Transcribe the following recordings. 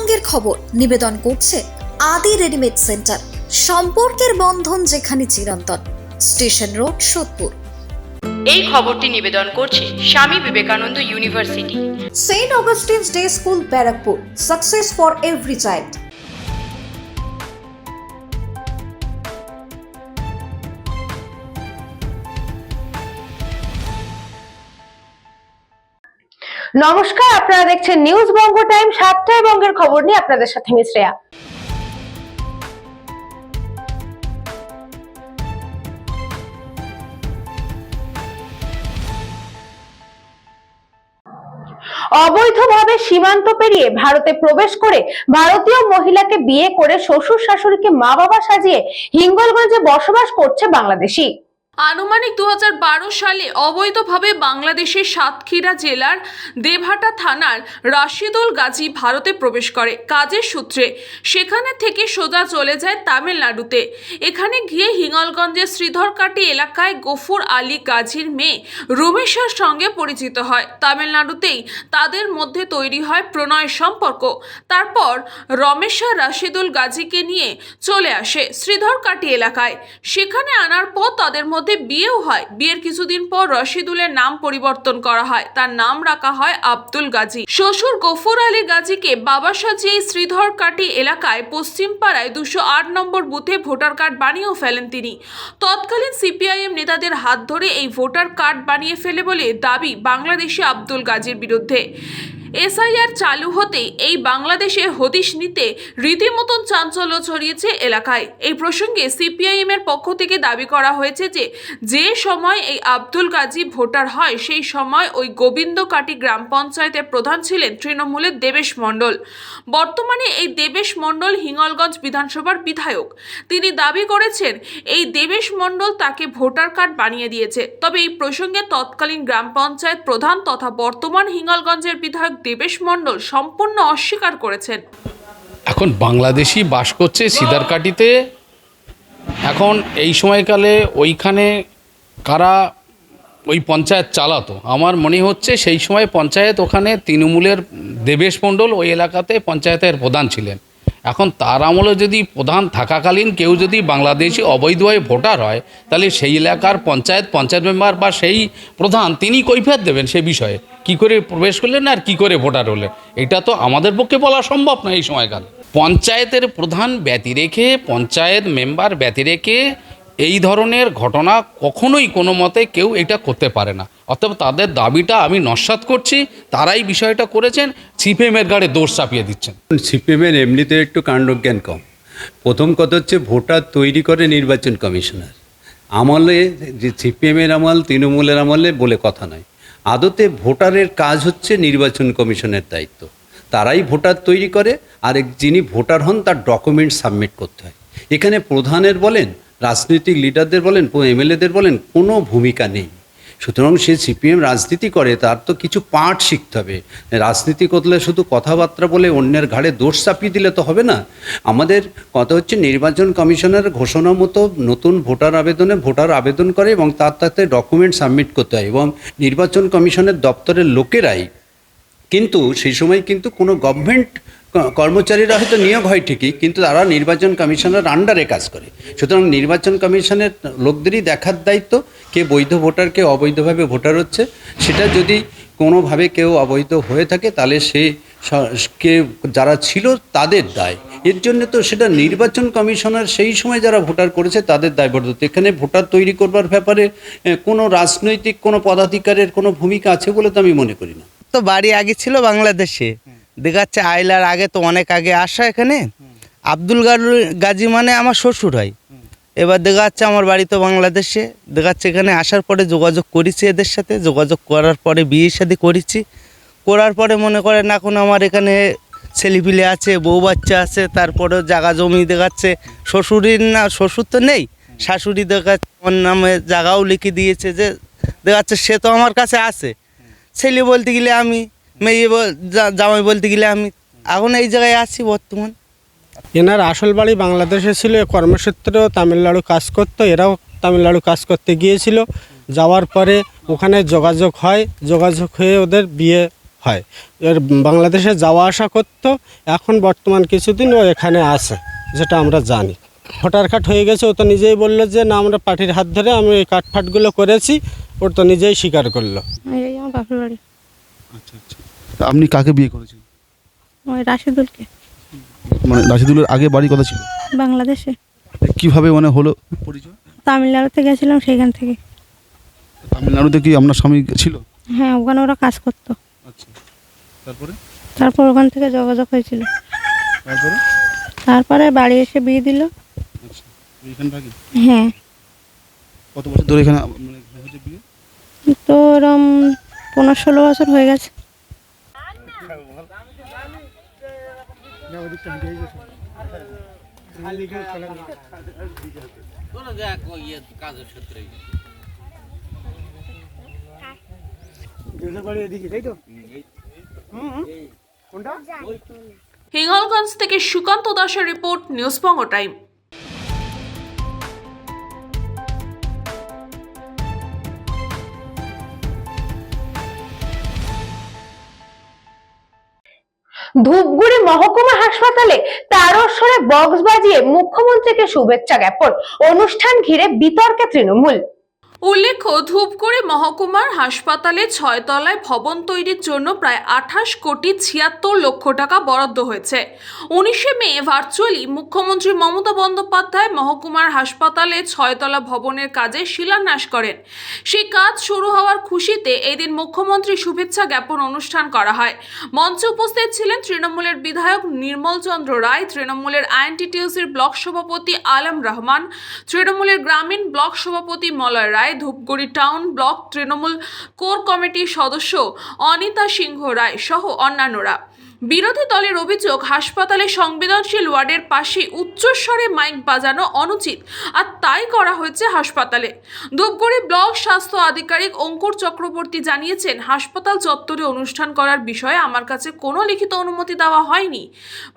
সৎসঙ্গের খবর নিবেদন করছে আদি রেডিমেড সেন্টার, সম্পর্কের বন্ধন যেখানে চিরন্তন, স্টেশন রোড, সোদপুর। এই খবরটি নিবেদন করছে Swami Vivekananda university, saint Augustine's day school, Barrackpore, success for every child. নমস্কার, আপনারা দেখছেন নিউজ বঙ্গ টাইম। 7টায় বঙ্গের খবর নিয়ে আপনাদের সাথে আমি শ্রেয়া। অবৈধভাবে সীমান্ত পেরিয়ে ভারতে প্রবেশ করে ভারতীয় মহিলাকে বিয়ে করে শ্বশুর শাশুড়িকে মা বাবা সাজিয়ে হিঙ্গলগঞ্জে বসবাস করছে বাংলাদেশি। আনুমানিক 2012 সালে অবৈধভাবে বাংলাদেশের সাতক্ষীরা জেলার দেবহাটা থানার রাশিদুল গাজী ভারতে প্রবেশ করে কাজের সূত্রে। সেখানে থেকে সোজা চলে যায় তামিলনাড়ুতে। এখানে গিয়ে হিঙ্গলগঞ্জের শ্রীধরকাটি এলাকায় গফুর আলী গাজীর মেয়ে রমেশার সঙ্গে পরিচিত হয়। তামিলনাড়ুতেই তাদের মধ্যে তৈরি হয় প্রণয় সম্পর্ক। তারপর রমেশা রাশিদুল গাজীকে নিয়ে চলে আসে শ্রীধরকাটি এলাকায়। সেখানে আনার পর তাদের মধ্যে বিয়েও হয়। বিয়ের কিছুদিন পর রশিদুলের নাম পরিবর্তন করা হয়, তার নাম রাখা হয় আব্দুল গাজী। শ্বশুর গফুর আলী গাজীকে বাবা সাজিয়ে শ্রীধরকাটি এলাকায় পশ্চিম পাড়ায় 208 নম্বর বুথে ভোটার কার্ড বানিয়েও ফেলেন তিনি। তৎকালীন সিপিআইএম নেতাদের হাত ধরে এই ভোটার কার্ড বানিয়ে ফেলে বলে দাবি বাংলাদেশি আব্দুল গাজীর বিরুদ্ধে। এসআইআর চালু হতে এই বাংলাদেশে হদিশ নিতে রীতিমতন চাঞ্চল্য ছড়িয়েছে এলাকায়। এই প্রসঙ্গে সিপিআইএম এর পক্ষ থেকে দাবি করা হয়েছে যে সময় এই আব্দুল গাজী ভোটার হয় সেই সময় ওই গোবিন্দকাটি গ্রাম পঞ্চায়েতের প্রধান ছিলেন তৃণমূলের দেবেশ মণ্ডল। বর্তমানে এই দেবেশ মণ্ডল হিঙ্গলগঞ্জ বিধানসভার বিধায়ক। তিনি দাবি করেছেন এই দেবেশ মণ্ডল তাকে ভোটার কার্ড বানিয়ে দিয়েছে। তবে এই প্রসঙ্গে তৎকালীন গ্রাম পঞ্চায়েত প্রধান তথা বর্তমান হিঙ্গলগঞ্জের বিধায়ক দেবেশ মণ্ডল সম্পূর্ণ অস্বীকার করেছেন। এখন বাংলাদেশি বাস করছে সিদারকাটিতে। এখন এই সময়কালে ওইখানে কারা ওই পঞ্চায়েত চালাতো, আমার মনে হচ্ছে সেই সময় পঞ্চায়েত ওখানে তৃণমূলের দেবেশ মণ্ডল ওই এলাকাতে পঞ্চায়েতের প্রধান ছিলেন। এখন তার আমলে যদি প্রধান থাকাকালীন কেউ যদি বাংলাদেশি অবৈধভাবে ভোটার হয়, তাহলে সেই এলাকার পঞ্চায়েত মেম্বার বা সেই প্রধান তিনি কৈফিয়ত দেবেন সে বিষয়ে, কি করে প্রবেশ করলেন আর কি করে ভোটার হলেন। এটা তো আমাদের পক্ষে বলা সম্ভব না এই সময়কালে। পঞ্চায়েতের প্রধান ব্যতি রেখে, পঞ্চায়েত মেম্বার ব্যতি রেখে এই ধরনের ঘটনা কখনোই কোনো মতে কেউ এটা করতে পারে না। অর্থাৎ তাদের দাবিটা আমি নস্যাৎ করছি। তারাই বিষয়টা করেছেন, সিপিএমের গাড়ে দোষ চাপিয়ে দিচ্ছেন। সিপিএমের এমনিতে একটু কাণ্ডজ্ঞান কম। প্রথম কথা হচ্ছে ভোটার তৈরি করে নির্বাচন কমিশনার। আমলে যে সিপিএমের আমল তৃণমূলের আমলে বলে কথা নয়। আদতে ভোটারের কাজ হচ্ছে নির্বাচন কমিশনের দায়িত্ব। তারাই ভোটার তৈরি করে, আর যিনি ভোটার হন তার ডকুমেন্ট সাবমিট করতে হয়। এখানে প্রধানের বলেন, রাজনৈতিক লিডারদের বলেন, এমএলএদের বলেন, কোনো ভূমিকা নেই। সুতরাং সে সিপিএম রাজনীতি করে, তার তো কিছু পাঠ শিখতে হবে। রাজনীতি করলে শুধু কথাবার্তা বলে অন্যের ঘাড়ে দোষ চাপিয়ে দিলে তো হবে না। আমাদের কথা হচ্ছে নির্বাচন কমিশনের ঘোষণা মতো নতুন ভোটার আবেদন করে এবং তাতে ডকুমেন্ট সাবমিট করতে হয়, এবং নির্বাচন কমিশনের দপ্তরের লোকেরাই কিন্তু সেই সময় কিন্তু কোনো গভর্নমেন্ট কর্মচারীরা হয়তো নিয়োগ হয় ঠিকই, কিন্তু তারা নির্বাচন কমিশনের আন্ডারে কাজ করে। সুতরাং নির্বাচন কমিশনের লোকদেরই দেখার দায়িত্ব কে বৈধ ভোটার, কে অবৈধভাবে ভোটার হচ্ছে। সেটা যদি কোনোভাবে কেউ অবৈধ হয়ে থাকে তাহলে কে যারা ছিল তাদের দায়। এর জন্য তো সেটা নির্বাচন কমিশনার সেই সময় যারা ভোটার করেছে তাদের দায়বদ্ধতা। এখানে ভোটার তৈরি করবার ব্যাপারে কোনো রাজনৈতিক কোনো পদাধিকারের কোনো ভূমিকা আছে বলে তো আমি মনে করি না। তো বাড়ি আগে ছিল বাংলাদেশে, দেখাচ্ছে আইলার আগে তো অনেক আগে আসা এখানে। আব্দুল গাজী মানে আমার শ্বশুর হয়। এবার দেখাচ্ছে আমার বাড়ি তো বাংলাদেশে, দেখাচ্ছে এখানে আসার পরে যোগাযোগ করেছি এদের সাথে। যোগাযোগ করার পরে বিয়ে শাদী করেছি। করার পরে মনে করেন এখন আমার এখানে ছেলেপিলে আছে, বউ বাচ্চা আছে, তারপরে জায়গা জমি দেখাচ্ছে। শ্বশুর তো নেই, শাশুড়ি দেখাচ্ছে আমার নামে জায়গাও লিখে দিয়েছে। যে দেখাচ্ছে সে তো আমার কাছে আছে, ছেলে বলতে গেলে আমি, মেয়ে জামাই বলতে গেলে আমি। এখন এই জায়গায় আছি বর্তমান। এনার আসল বাড়ি বাংলাদেশে ছিল, কর্মক্ষেত্রেও তামিলনাড়ু কাজ করতো, এরাও তামিলনাড়ু কাজ করতে গিয়েছিল। যাওয়ার পরে ওখানে যোগাযোগ হয়ে ওদের বিয়ে হয়। এর বাংলাদেশে যাওয়া আসা করতো, এখন বর্তমান কিছুদিন ও এখানে আছে, যেটা আমরা জানি। ভোটার কার্ড হয়ে গেছে, ও তো নিজেই বললো যে না আমরা পার্টির হাত ধরে আমি এই কার্ডফাটগুলো করেছি, ওর তো নিজেই স্বীকার করলো। এই আমার বাপের বাড়ি। আচ্ছা আচ্ছা। তা আপনি কাকে বিয়ে করেছেন? ওই রাশিদুলকে। মানে রাশিদুলের আগে বাড়ি কথা ছিল? বাংলাদেশে। কিভাবে মানে হলো পরিচয়? তামিলনাড়ুতে গেছিলাম, সেইখান থেকে। তামিলনাড়ুতে কি আপনার স্বামী ছিল? হ্যাঁ, ওখানে ওরা কাজ করতো। আচ্ছা, তারপরে? তারপর ওখান থেকে যোগাযোগ হয়েছিল। তারপরে? তারপরে বাড়ি এসে বিয়ে দিল। আচ্ছা, এখানে থাকি? হ্যাঁ। কত বছর ধরে এখানে মানে হয়েছে বিয়ে? তো ওরম 15-16 বছর হয়ে গেছে। হিঙ্গলগঞ্জ থেকে সুকান্ত দাসের রিপোর্ট, নিউজ বঙ্গ টাইম। ধূপগুড়ি মহকুমা হাসপাতালে তারস্বরে বক্স বাজিয়ে মুখ্যমন্ত্রীকে শুভেচ্ছা জ্ঞাপন, অনুষ্ঠান ঘিরে বিতর্কে তৃণমূল। উল্লেখ্য, ধূপগুড়ি মহকুমার হাসপাতালে 6 তলায় ভবন তৈরির জন্য প্রায় 28 কোটি 76 লক্ষ টাকা বরাদ্দ হয়েছে। 19শে মে ভার্চুয়ালি মুখ্যমন্ত্রী মমতা বন্দ্যোপাধ্যায় মহকুমার হাসপাতালে 6 তলা ভবনের কাজে শিলান্যাস করেন। সেই কাজ শুরু হওয়ার খুশিতে এদিন মুখ্যমন্ত্রী শুভেচ্ছা জ্ঞাপন অনুষ্ঠান করা হয়। মঞ্চে উপস্থিত ছিলেন তৃণমূলের বিধায়ক নির্মল চন্দ্র রায়, তৃণমূলের আইএনটিটিউসির ব্লক সভাপতি আলম রহমান, তৃণমূলের গ্রামীণ ব্লক সভাপতি Malay Roy, Dhupguri town block Trinamool core কমিটির সদস্য অনিতা সিংহ রায় সহ অন্যান্যরা। বিরোধী দলের অভিযোগ, হাসপাতালে সংবেদনশীল ওয়ার্ডের পাশে উচ্চস্বরে মাইক বাজানো অনুচিত, আর তাই করা হয়েছে হাসপাতালে। ধূপগুড়ি ব্লক স্বাস্থ্য আধিকারিক অঙ্কুর চক্রবর্তী জানিয়েছেন, হাসপাতাল চত্বরে অনুষ্ঠান করার বিষয়ে আমার কাছে কোনো লিখিত অনুমতি দেওয়া হয়নি।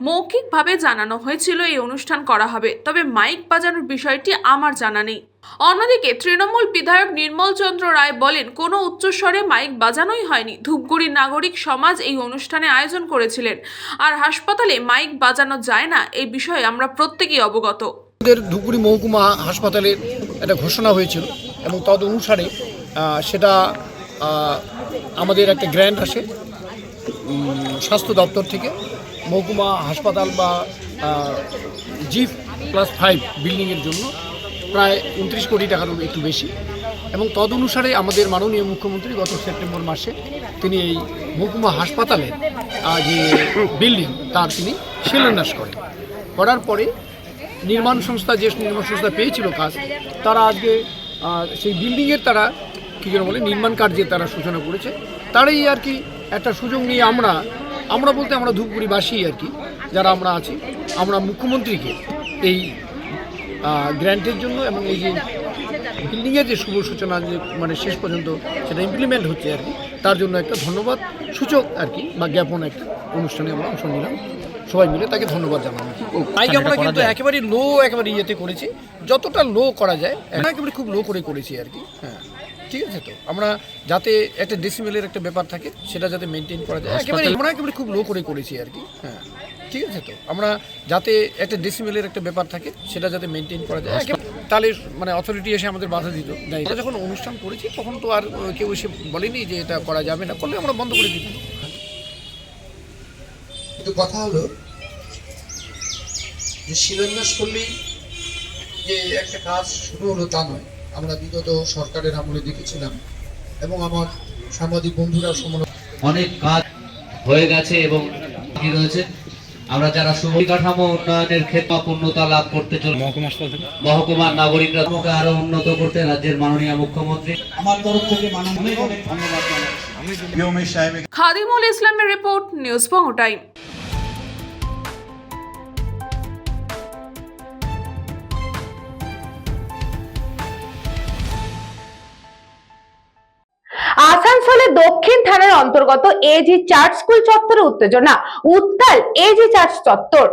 মৌখিকভাবে জানানো হয়েছিল এই অনুষ্ঠান করা হবে, তবে মাইক বাজানোর বিষয়টি আমার জানা নেই। অন্যদিকে তৃণমূল বিধায়ক নির্মল চন্দ্র রায় বলেন, কোনো উচ্চস্বরে মাইক বাজানোই হয়নি। ধূপগুড়ির নাগরিক সমাজ এই অনুষ্ঠানে আয়োজন করেছিলেন, আর হাসপাতালে মাইক বাজানো যায় না এই বিষয়ে আমরা প্রত্যেকেই অবগত। আমাদের ধূপগুড়ি মহকুমা হাসপাতালের একটা ঘোষণা হয়েছিল এবং তদ অনুসারে সেটা আমাদের একটা গ্র্যান্ট আসে স্বাস্থ্য দপ্তর থেকে মহকুমা হাসপাতাল বা G+5 বিল্ডিংয়ের জন্য প্রায় 29 কোটি টাকার একটু বেশি, এবং তদ অনুসারে আমাদের মাননীয় মুখ্যমন্ত্রী গত সেপ্টেম্বর মাসে তিনি এই মহকুমা হাসপাতালের যে বিল্ডিং তার তিনি শিলান্যাস করার পরে নির্মাণ সংস্থা পেয়েছিল কাজ, তারা আজকে সেই বিল্ডিংয়ের তারা কী যেন বলে নির্মাণ কার্যের তারা সূচনা করেছে। তারাই আর কি একটা সুযোগ নিয়ে আমরা বলতে আমরা ধূপগুড়িবাসী আর কি যারা আমরা আছি, আমরা মুখ্যমন্ত্রীকে এই গ্র্যান্টের জন্য এবং এই যে বিল্ডিংয়ের যে শুভ সূচনা যে মানে শেষ পর্যন্ত সেটা ইমপ্লিমেন্ট হচ্ছে আর কি, তার জন্য একটা ধন্যবাদ সূচক আর কি বা জ্ঞাপন একটা অনুষ্ঠানে আমরা অংশ নিলাম, সবাই মিলে তাকে ধন্যবাদ জানাবো। মাইক আমরা কিন্তু একেবারে ইয়েতে করেছি, যতটা লো করা যায় একেবারে খুব লো করেছি আর কি। হ্যাঁ, ঠিক আছে। তো আমরা যাতে একটা ডেসিমেলের একটা ব্যাপার থাকে সেটা যাতে মেনটেন করা যায় আমরা একেবারে খুব লো করেছি আর কি। হ্যাঁ, ঠিক আছে। তো আমরা যাতে একটা ডেসিমেলের একটা ব্যাপার থাকে সেটা যাতে মেনটেন করা যায়, তাহলে মানে অথরিটি এসে আমাদের বাধা দিত। আমরা যখন অনুষ্ঠান করেছি তখন তো আর কেউ এসে বলেনি যে এটা করা যাবে না, করলে আমরা বন্ধ করে দিতাম। কিন্তু কথা হলো যে শিলান্যাস করলেই যে একটা কাজ শুরু হলো তা নয়। আমরা বিগত সরকারের আমলে দেখেছিলাম এবং আমার সাংবাদিক বন্ধুরা অনেক কাজ হয়ে গেছে এবং বাকি রয়েছে। আমরা যারা কাঠামো উন্নয়নের ক্ষেত্রে পূর্ণতা লাভ করতে চলে মহকুমার নাগরিকরা আরো উন্নত করতে রাজ্যের মাননীয় মুখ্যমন্ত্রী আমার তরফ থেকে অনেক ধন্যবাদ জানাই। খাদিমুল ইসলামের রিপোর্ট, নিউজ বঙ্গ টাইম। আসানসোলে দক্ষিণ থানার অন্তর্গত এজি চার্চ স্কুল চত্বরে উত্তেজনা, উত্তাল এজি চার্চ চত্বর।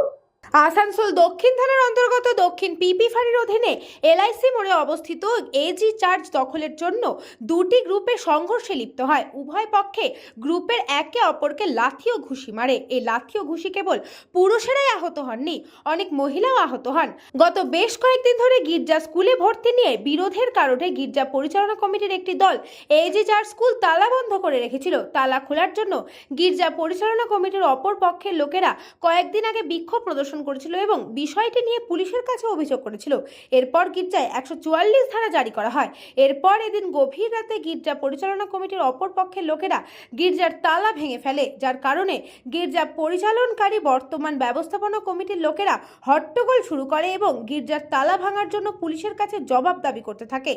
আসানসোল দক্ষিণ থানার অন্তর্গত দক্ষিণ পিপি ফাঁড়ির অধীনে এলআইসি মোড়ে অবস্থিত এজি চার্জ দখলের জন্য দুটি গ্রুপে সংঘর্ষে লিপ্ত হয়। উভয় পক্ষে গ্রুপের একে অপরকে লাথি ও ঘুষি মারে। এই লাথি ও ঘুষি কেবল পুরুষেরাই আহত হননি, অনেক মহিলাও আহত হন। গত বেশ কয়েকদিন ধরে গির্জা স্কুলে ভর্তি নিয়ে বিরোধের কারণে গির্জা পরিচালনা কমিটির একটি দল এজি চার্জ স্কুল তালা বন্ধ করে রেখেছিল। তালা খোলার জন্য গির্জা পরিচালনা কমিটির অপর পক্ষের লোকেরা কয়েকদিন আগে বিক্ষোভ প্রদর্শন করেছিল এবং বিষয়টি নিয়ে পুলিশের কাছে অভিযোগ করেছিল। এরপর গির্জায় 144 ধারা জারি করা হয়। এরপর এদিন গভীর রাতে গির্জা পরিচালনা কমিটির অপর পক্ষের লোকেরা গির্জার তালা ভেঙে ফেলে, যার কারণে গির্জা পরিচালনকারী বর্তমান ব্যবস্থাপনা কমিটির লোকেরা হট্টগোল শুরু করে এবং গির্জার তালা ভাঙার জন্য পুলিশের কাছে জবাব দাবি করতে থাকে,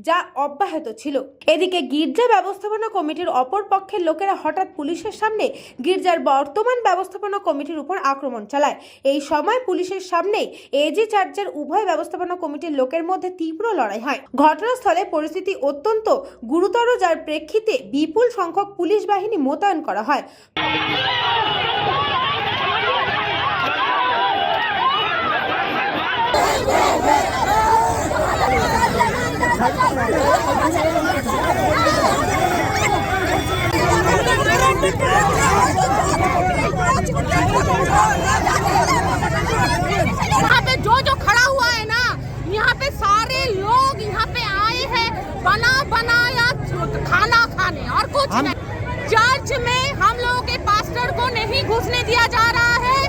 যা অব্যাহত ছিল। এদিকে গির্জা ব্যবস্থাপনা কমিটির অপর পক্ষের লোকেরা হঠাৎ পুলিশের সামনে গির্জার বর্তমান ব্যবস্থাপনা কমিটির উপর আক্রমণ চালায়। এই সময় পুলিশের সামনে এজি চার্চের উভয় ব্যবস্থাপনা কমিটির লোকের মধ্যে তীব্র লড়াই হয়। ঘটনাস্থলে পরিস্থিতি অত্যন্ত গুরুতর, যার প্রেক্ষিতে বিপুল সংখ্যক পুলিশ বাহিনী মোতায়েন করা হয়। यहाँ पे जो खड़ा हुआ है ना, यहाँ पे सारे लोग यहाँ पे आए हैं बना बनाया खाना खाने और कुछ नहीं। चर्च में हम लोगों के पास्टर को नहीं घुसने दिया जा रहा है,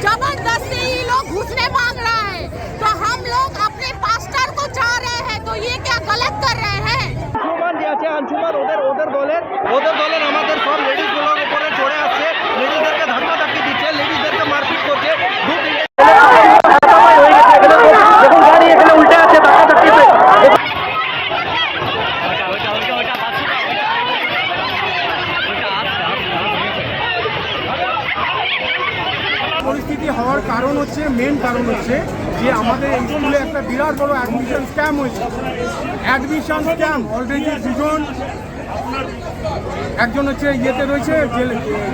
जबरदस्ती ये लोग घुसने मांग रहा है, तो हम लोग अपने पास्टर को चाह रहे हैं, तो ये क्या गलत कर रहे हैं? আঞ্চুমান ওদের দলের আমাদের সব লেডিস গুলোর উপরে চড়ে আসছে, লেডিসদেরকে ধাক্কা ধাক্কি দিচ্ছে, লেডিসদেরকে মারপিট করছে। দেখুন গাড়ি এখানে উল্টে আছে ধাক্কা ধাক্কিতে। পরিস্থিতি হওয়ার কারণ হচ্ছে, মেন কারণ হচ্ছে যে আমাদের এই স্কুলে একটা বিরাট বড় অ্যাডমিশন স্ক্যাম হয়েছে। অ্যাডমিশন স্ক্যাম অলরেডি দুজন, একজন হচ্ছে ইয়েতে রয়েছে,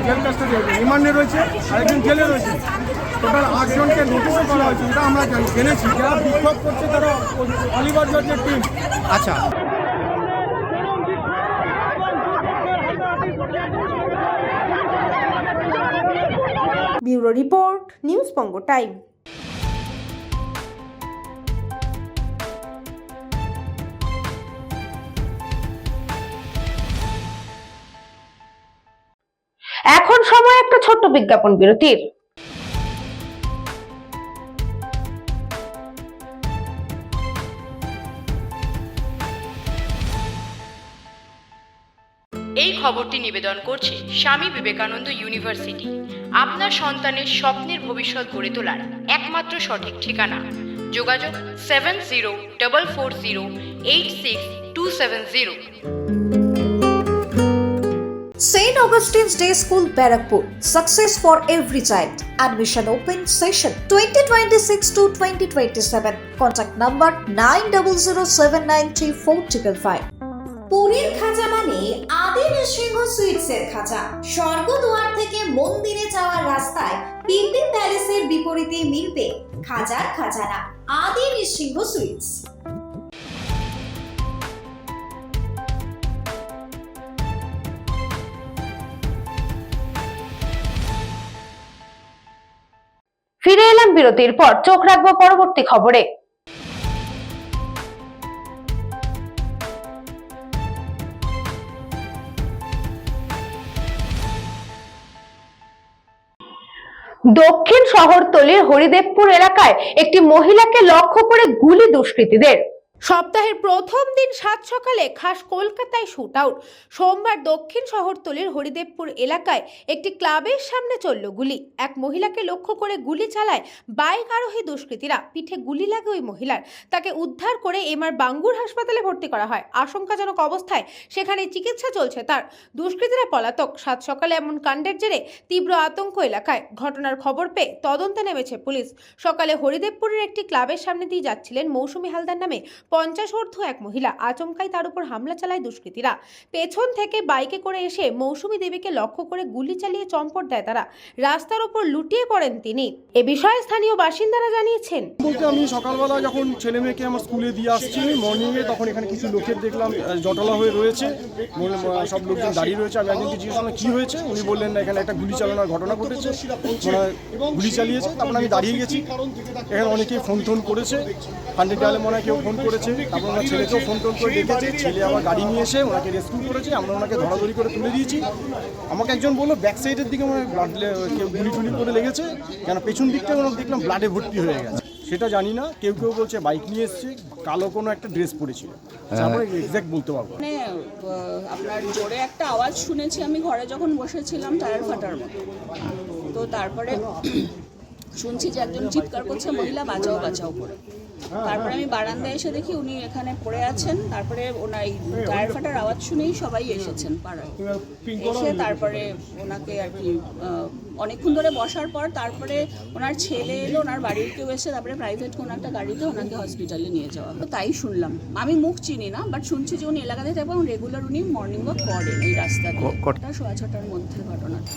জেল কাস্টডি রিমান্ডে রয়েছে, আর একজন জেলে রয়েছে। টোটাল 8 জনকে নোটিশও করা হয়েছে, এটা আমরা জেনেছি। যারা বিক্ষোভ করছে তারা অলিভার জর্জের টিম। আচ্ছা, ব্যুরো রিপোর্ট, নিউজ বঙ্গ টাইম। এখন সময় একটা ছোট্ট বিজ্ঞাপন বিরতির। এই খবরটি নিবেদন করছে স্বামী বিবেকানন্দ ইউনিভার্সিটি, আপনার সন্তানের স্বপ্নের ভবিষ্যৎ গড়ে তোলার একমাত্র সঠিক ঠিকানা। যোগাযোগ 7044086270। St. Augustine's Day School, Barrackpur. Success for every child. Admission open session 2026 to 2027. Contact number 9007934555. পুরীর খাঁচা মানে আদি নৃসিংহ সুইটসের খাঁচা। স্বর্গদুয়ার থেকে মন্দিরে যাওয়ার রাস্তায় পিপি প্যালেসের বিপরীতে মিলবে খাজার খাজানা আদি নৃসিংহ সুইটস। ফিরে এলাম বিরতির পর, চোখ রাখবো পরবর্তী খবরে। দক্ষিণ শহরতলির হরিদেবপুর এলাকায় একটি মহিলাকে লক্ষ্য করে গুলি দুষ্কৃতীদের। সপ্তাহের প্রথম দিন সাত সকালে খাস কলকাতায় শুট আউট। সোমবার দক্ষিণ শহরতলির হরিদেবপুর এলাকায় একটি ক্লাবের সামনে চলল গুলি। এক মহিলাকে লক্ষ্য করে গুলি চালায় বাইক আরোহী দুষ্কৃতীরা। পিঠে গুলি লাগে ওই মহিলার। তাকে উদ্ধার করে এমআর বাঙ্গুর হাসপাতালে ভর্তি করা হয়। আশঙ্কাজনক অবস্থায় সেখানে চিকিৎসা চলছে তার। দুষ্কৃতীরা পলাতক। সাত সকালে এমন কাণ্ডের জেরে তীব্র আতঙ্ক এলাকায়। ঘটনার খবর পেয়ে তদন্তে নেমেছে পুলিশ। সকালে হরিদেবপুরের একটি ক্লাবের সামনে দিয়ে যাচ্ছিলেন মৌসুমী হালদার নামে 50 ঊর্ধ্ব এক মহিলা। আচমকাই তার উপর হামলা চালায় দুষ্কৃতীরা। পেছন থেকে বাইকে করে এসে মৌসুমী দেবীকে লক্ষ্য করে গুলি চালিয়ে চম্পট দেয় তারা। রাস্তার উপর লুটিয়ে পড়েন তিনি। এ বিষয়ে স্থানীয় বাসিন্দারা জানিয়েছেন, বলতে আমি সকালবেলা যখন ছেলে মেয়েকে আমার স্কুলে দিয়ে আসছি মর্নিংয়ে, তখন এখানে কিছু লোকের দেখলাম জটলা হয়ে রয়েছে, সব লোকজন দাঁড়িয়ে রয়েছে। আমি একজনকে জিজ্ঞেস করলাম কী হয়েছে, উনি বললেন না এখানে একটা গুলি চালানোর ঘটনা ঘটেছে, গুলি চালিয়েছে। তারপরে আমি দাঁড়িয়ে গেছি, এখানে অনেকেই ফোন টোন করেছে, 100 ডায়ালে মনে হয় কেউ ফোন করেছে। তারপর ওনার ছেলেকেও ফোন টোন করে ডেকেছে, ছেলে আবার গাড়ি নিয়ে এসে ওনাকে রেস্কিউ করেছে। আমরা ওনাকে ধরাধরি করে তুলে দিয়েছি। আমাকে একজন বললো ব্যাক সাইডের দিকে মানে ব্লাড কেউ গুলি টুলি করে লেগেছে, কেন পেছন দিকটা ওনাকে দেখলাম ব্লাডে ভর্তি হয়ে গেছে। সেটা জানি না, কেউ কেউ বলছে বাইক নিয়ে এসছে, কালো কোনো একটা ড্রেস পরেছিল, তারপরে এক্স্যাক্ট বলতে পারবো। মানে আপনার জোরে একটা আওয়াজ শুনেছি আমি ঘরে যখন বসেছিলাম, টায়ার ফাটার মতো। তো তারপরে শুনছি যে একজন চিৎকার করছে, মহিলা বাঁচাও বাঁচাও করে। তারপরে আমি বারান্দায় এসে দেখি উনি এখানে পড়ে আছেন। তারপরে ওনার এই টায়ার ফাটার আওয়াজ শুনেই সবাই এসেছেন পাড়ায়, এসে তারপরে ওনাকে আর কি অনেকক্ষণ ধরে বসার পর তারপরে ওনার ছেলে এলো, ওনার বাড়ির কেউ এসে তারপরে প্রাইভেট কোনো একটা গাড়িতে ওনাকে হসপিটালে নিয়ে যাওয়া। তো তাই শুনলাম, আমি মুখ চিনি না, বাট শুনছি যে উনি এলাকাতে থাকবেন, রেগুলার উনি মর্নিং ওয়াক করেন এই রাস্তা দিয়ে। 6:30টার মধ্যে ঘটনাটা।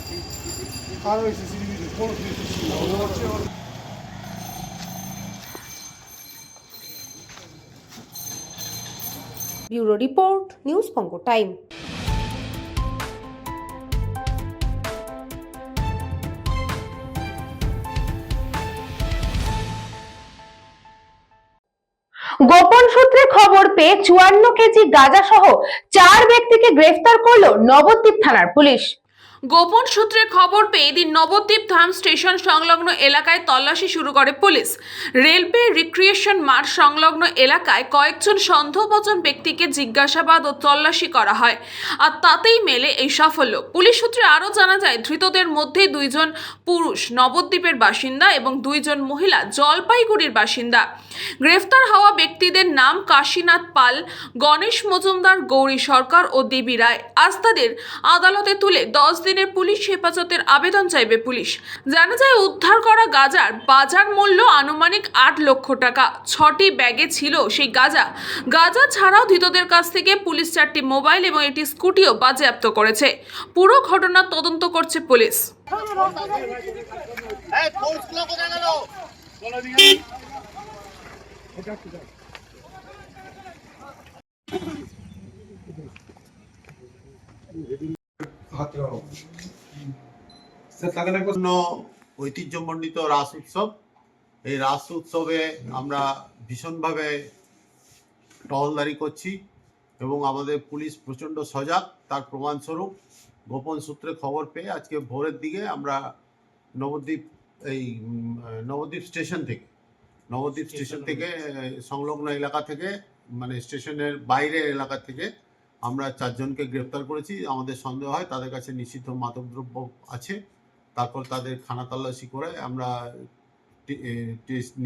ব্যুরো রিপোর্ট, নিউজ বঙ্গ টাইম। গোপন সূত্রে খবর পেয়ে 54 কেজি গাঁজা সহ 4 ব্যক্তিকে গ্রেফতার করলো নবদ্বীপ থানার পুলিশ। গোপন সূত্রে খবর পেয়ে এদিন নবদ্বীপ ধাম স্টেশন সংলগ্ন এলাকায় তল্লাশি শুরু করে পুলিশ। রেলওয়ে রিক্রিয়েশন মাঠ সংলগ্ন এলাকায় কয়েকজন সন্দেহভাজন ব্যক্তিকে জিজ্ঞাসাবাদ ও তল্লাশি করা হয়, আর তাতেই মেলে এই সাফল্য। পুলিশ সূত্রে আরও জানা যায়, ধৃতদের মধ্যে 2 জন পুরুষ নবদ্বীপের বাসিন্দা এবং 2 জন মহিলা জলপাইগুড়ির বাসিন্দা। গ্রেফতার হওয়া ব্যক্তিদের নাম কাশীনাথ পাল, গণেশ মজুমদার, গৌরী সরকার ও দেবী রায়। আজ তাদের আদালতে তুলে 10 দিনের পুলিশ হেফাজতের আবেদন চাইবে পুলিশ। জানা যায়, উদ্ধার করা গাঁজার বাজার মূল্য আনুমানিক 8 লক্ষ টাকা। 6টি ব্যাগে ছিল সেই গাঁজা ছাড়াও ধৃতদের কাছ থেকে পুলিশ 4টি মোবাইল এবং একটি স্কুটিও বাজেয়াপ্ত করেছে। পুরো ঘটনার তদন্ত করছে পুলিশ। ঐতিহ্যমণ্ডিত রাস উৎসব, এই রাস উৎসবে আমরা ভীষণভাবে টহলদারি করছি এবং আমাদের পুলিশ প্রচণ্ড সজাগ। তার প্রমাণস্বরূপ গোপন সূত্রে খবর পেয়ে আজকে ভোরের দিকে আমরা নবদ্বীপ স্টেশন থেকে সংলগ্ন এলাকা থেকে, মানে স্টেশনের বাইরের এলাকা থেকে আমরা 4 জনকে গ্রেপ্তার করেছি। আমাদের সন্দেহ হয় তাদের কাছে নিষিদ্ধ মাদকদ্রব্য আছে। তারপর তাদের খানা তল্লাশি করে আমরা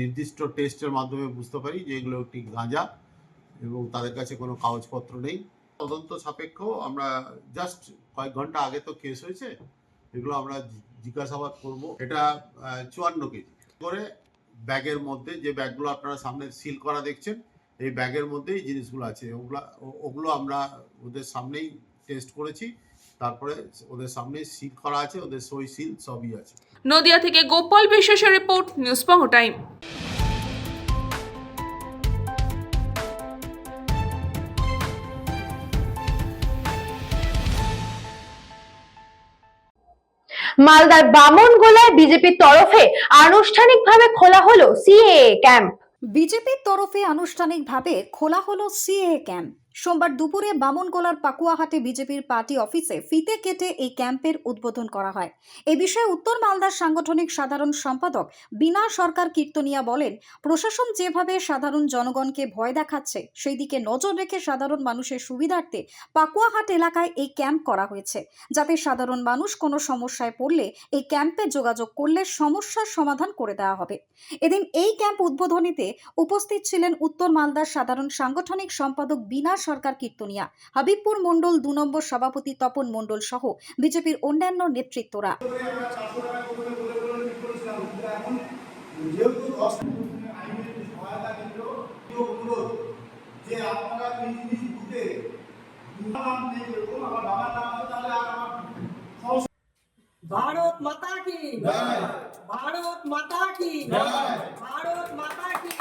নির্দিষ্ট টেস্টের মাধ্যমে বুঝতে পারি যে এগুলো একটি গাঁজা এবং তাদের কাছে কোনো কাগজপত্র নেই। তদন্ত সাপেক্ষ আমরা জাস্ট কয়েক ঘন্টা আগে তো কেস হয়েছে, এগুলো আমরা জিজ্ঞাসাবাদ করব। এটা 54 কেজি করে ব্যাগের মধ্যে, যে ব্যাগগুলো আপনারা সামনে সিল করা দেখছেন, এই ব্যাগের মধ্যেই জিনিসগুলো আছে। ওগুলো আমরা ওদের সামনেই টেস্ট করেছি, তারপরে ওদের সামনে সিল করা আছে, ওদের সই সিল সবই আছে। নদিয়া থেকে গোপাল বিশ্বাসের রিপোর্ট, নিউজ বঙ্গ টাইম। মালদার বামনগোলায় বিজেপির তরফে আনুষ্ঠানিকভাবে খোলা হলো সিএএ ক্যাম্প। বিজেপির তরফে আনুষ্ঠানিকভাবে খোলা হলো সিএএ ক্যাম্প। সোমবার দুপুরে বামনগোলার পাকুয়াহাটে বিজেপির পার্টি অফিসে ফিতে কেটে এই ক্যাম্পের উদ্বোধন করা হয়। এ বিষয়ে উত্তর মালদার সাংগঠনিক সাধারণ সম্পাদক বিনা সরকার কীর্তনিয়া বলেন, প্রশাসন যেভাবে সাধারণ জনগণকে ভয় দেখাচ্ছে, সেই দিকে নজর রেখে সাধারণ মানুষের সুবিধার্থে পাকুয়াহাট এলাকায় এই ক্যাম্প করা হয়েছে, যাতে সাধারণ মানুষ কোনো সমস্যায় পড়লে এই ক্যাম্পে যোগাযোগ করলে সমস্যার সমাধান করে দেওয়া হবে। এদিন এই ক্যাম্প উদ্বোধনীতে উপস্থিত ছিলেন উত্তর মালদার সাধারণ সাংগঠনিক সম্পাদক বিনা সরকার কীর্তনিয়া, হাবিবপুর মণ্ডল 2 নম্বর সভাপতি তপন মণ্ডল সহ বিজেপির অন্যান্য নেতৃত্বরা। যে আপনারা নিজ নিজ বুথে নাম দিয়ে করুন, আমার বাবার নাম আছে, তাহলে আর আমার भारत माता की जय, भारत माता की जय, भारत माता की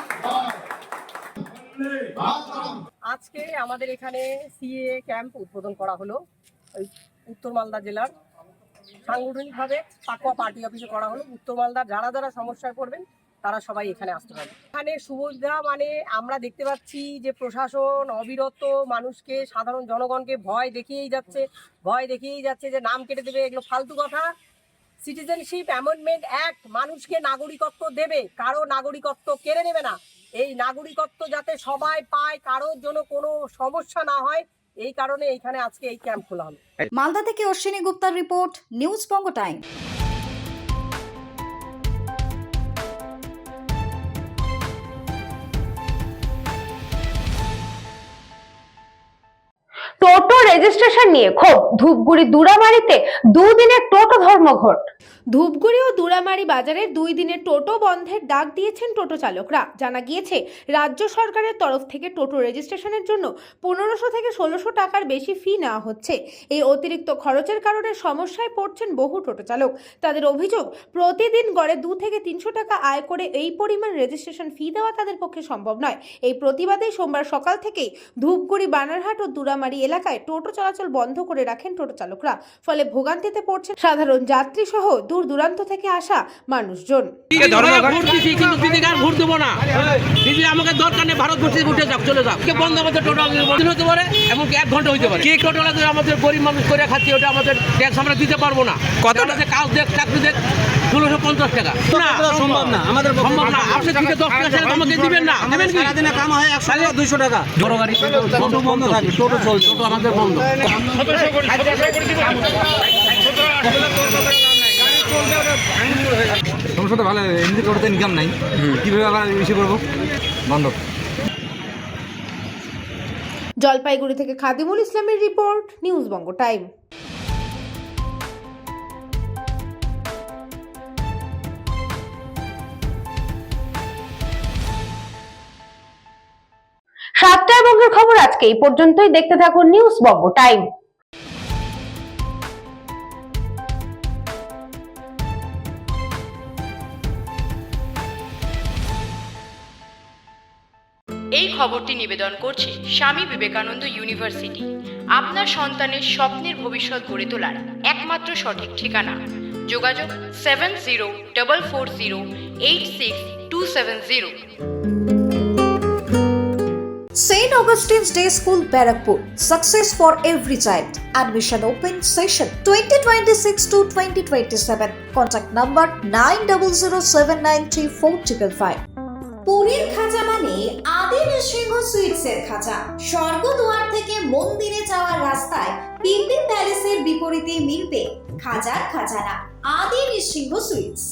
আজকে আমাদের এখানে সিএ ক্যাম্প উদ্বোধন করা হলো ওই উত্তর মালদা জেলার সাংগঠনিকভাবে পাকুয়া পার্টি অফিসে করা হলো। উত্তর মালদার যারা যারা সমস্যায় পড়বেন তারা সবাই এখানে আসতে পারবে। এখানে সুবিধা মানে আমরা দেখতে পাচ্ছি যে প্রশাসন অবিরত মানুষকে, সাধারণ জনগণকে ভয় দেখিয়েই যাচ্ছে যে নাম কেটে দেবে, এগুলো ফালতু কথা। সিটিজেনশিপ অ্যামেন্ডমেন্ট অ্যাক্ট মানুষকে নাগরিকত্ব দেবে, কারো নাগরিকত্ব কেড়ে নেবে না। এই নাগরিকত্ব যাতে সবাই পায়, কারোর জন্য কোনো সমস্যা না হয়, এই কারণে এইখানে আজকে এই ক্যাম্প খোলা হলো। মালদা থেকে অশ্বিনী গুপ্তার রিপোর্ট, নিউজ বঙ্গ টাইম। টোটো রেজিস্ট্রেশন নিয়ে ক্ষোভ ধূপগুড়ি দুরামারিতে দুদিনের টোটো ধর্মঘট। ধূপগুড়ি ও দুরামারি বাজারে 2 দিনের টোটো বন্ধের ডাক দিয়েছেন টোটো চালকরা। জানা গিয়েছে রাজ্য সরকারের তরফ থেকে টোটো রেজিস্ট্রেশনের জন্য 1500 থেকে 1600 টাকার বেশি ফি নেওয়া হচ্ছে। এই অতিরিক্ত খরচের কারণে সমস্যায় পড়ছেন বহু টোটো চালক। তাদের অভিযোগ, প্রতিদিন গড়ে 2 থেকে 300 টাকা আয় করে এই পরিমাণ রেজিস্ট্রেশন ফি দেওয়া তাদের পক্ষে সম্ভব নয়। এই প্রতিবাদেই সোমবার সকাল থেকেই ধূপগুড়ি, বানারহাট ও দুরামারি এলাকায় টোটো চলাচল বন্ধ করে রাখেন টোটো চালকরা। ফলে ভোগান্তিতে পড়ছেন সাধারণ যাত্রী সহ দূর দূরান্ত থেকে আসা মানুষজন। আমাকে দরকার নেই, ভারতবর্ষে উঠে যাক, চলে যাক, কে বন্ধ করতে টোটো হতে পারে, এমনকি 1 ঘন্টা হইতে পারে। কে টোটো আমাদের গরিব মানুষ করে খাচ্ছি, ওটা আমাদের ট্যাক্স আমরা দিতে পারবো না। কত কাজ দেখ, চাকরি দেখ, 1650 টাকা সম্ভব না, আমাদের সম্ভব না। আপনি থেকে 10 টাকা আমাকে দিবেন না, দেবেন কি? সারাদিনে কাম হয় 100 200 টাকা। বড় গাড়ি টোটো বন্ধ থাকে, টোটো চলছে, টোটো আমাদের বন্ধ। সমস্যা তো ভালো, এমনি টোটোতে ইনকাম নাই, কিভাবে আবার বেশি করবো, বন্ধ। জলপাইগুড়ি থেকে খাদিমুল ইসলামের রিপোর্ট, নিউজ বঙ্গ টাইম। সাতটায় বঙ্গের খবর আজকে এই পর্যন্তই। দেখতে থাকুন নিউজ বঙ্গ টাইম। এই খবরটি নিবেদন করছে স্বামী বিবেকানন্দ ইউনিভার্সিটি। আপনার সন্তানের স্বপ্নের ভবিষ্যৎ গড়ে তোলার একমাত্র সঠিক ঠিকানা। যোগাযোগ 7044086270। St. Augustine's Day School, Barakpur. Success for every child. Admission open session 2026 to 2027. Contact number 9007934555. পুরীর খাজা মানে আদি নৃসিংহ সুইটসের খাজা। স্বর্গদুয়ার থেকে মন্দিরে যাওয়ার রাস্তায় পিপি প্যালেসের বিপরীতে মিলবে খাজার খাজানা, আদি নৃসিংহ সুইটস।